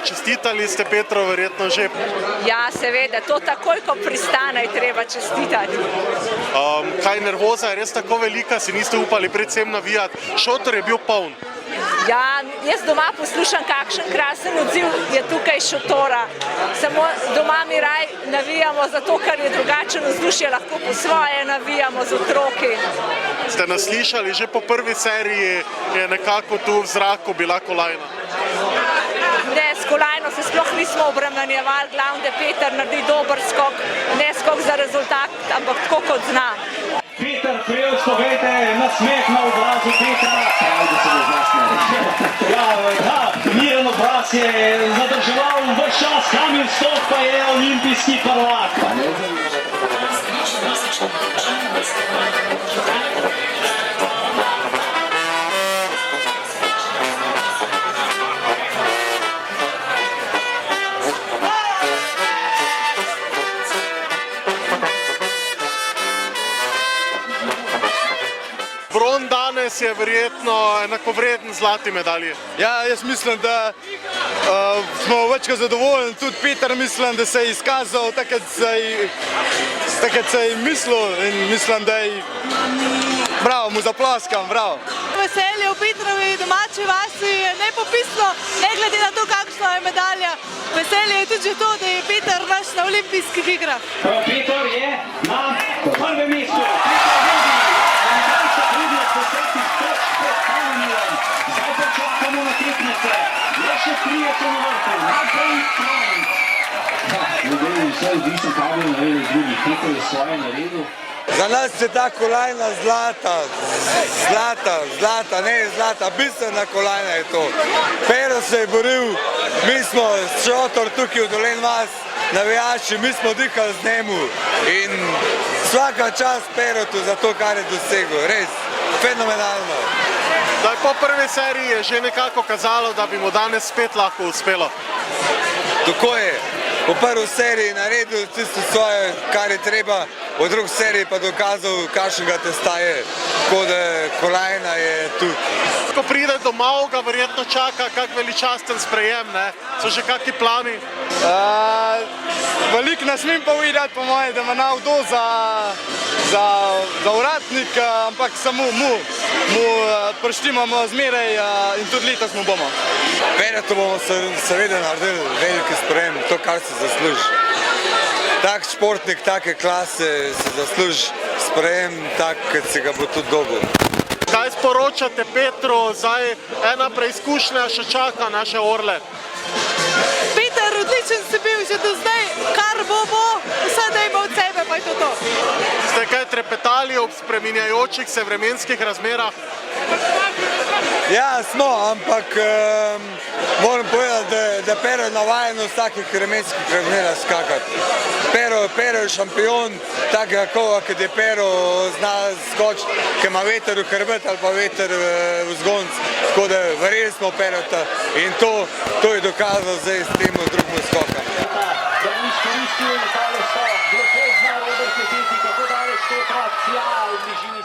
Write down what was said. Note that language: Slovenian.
Čestitali ste Petru verjetno že? Ja, seveda, to takoj, ko pristane, je treba čestitati. Kaj nervoza je res tako velika, si niste upali predvsem navijati? Šotor je bil poln. Ja, jaz doma poslušam, kakšen krasen odziv je tukaj šotora. Samo doma mi raj navijamo zato, ker je drugačen vzdušje, lahko po svoje navijamo z otroki. Ste nas slišali, že po prvi seriji je nekako tu v zraku bila kolajna? Ne, s kolajno se sploh nismo obremenjevali, glavno, da Peter naredi dober skok, ne skok za rezultat, ampak tako kot zna. Peter Prevc, povejte, nasmeh na obrazu Petra. Pravi, da se bo zasmeh. Ja, miren obraz je zadrževal ves čas, Kamil Stok pa je olimpijski prvak. Bron danes je verjetno enakovreden zlati medalji. Ja, jaz mislim, da smo večkrat zadovoljni. Tudi Peter mislim, da se je izkazal takrat se je mislil in mislim, da je bravo, mu zaplaskam, bravo. Veselje v Petrovi domači vasi je nepopisno, ne glede na to, kakšna je medalja. Veselje je tudi že to, da je Peter naš na olimpijskih igrah. Peter je na prvem mestu. Zdaj pa čakamo na tekmece. Je še 3 na vrhu. Naprej stran. Ljudje, vse odvisno, kaj bi naredili z drugih. Peter je svoje naredil. Za nas je ta kolajna zlata, bistvena kolajna je to. Pero se je boril, mi smo šotor tukaj v Dolenj vas, navijači, mi smo dihali z njemu in svaka čast Perotu za to, kar je dosegel, res, fenomenalno. Zdaj, po prvi seriji je že nekako kazalo, da bi mu danes spet lahko uspelo. Tako je, po prvi seriji naredil tisto svoje, kar je treba, v drugi seriji pa dokazal, kakšnega testa je, tako da kolajna je tu. Ko pride domov, ga verjetno čaka kak veličasten sprejem, ne? So že kakšni plani? Veliko ne smem povedati, po moje, da me navdo za uradnik, ampak samo mu prištimamo zmeraj in tudi letos mu bomo. Peretu bomo seveda naredili veliki sprejem, to, kar se zasluži. Tak športnik, take klase se zasluži sprejem, tak, kot se ga bo tudi dobil. Kaj sporočate Petru, zdaj ena preizkušnja še čaka naše orle? Peter, odličen si bil že do zdaj, kar bo, vse dajmo od sebe, pa je to. Ste kaj trepetali ob spreminjajočih se vremenskih razmerah? Ja, smo, ampak moram povedati, da Pero je navajen v takih vremenskih razmerah skakati. Pero je šampion, takega koga, kad je Pero zna skočiti, ker ima veter v hrbet ali pa veter v zgonc, tako da verjeli smo Perota in to je dokazal zdaj s tem drugim skokom. Da ni izkoristil tale skok, bilo pozna Robert Peteti, kako daleč tokrat, ja, v bližini 100.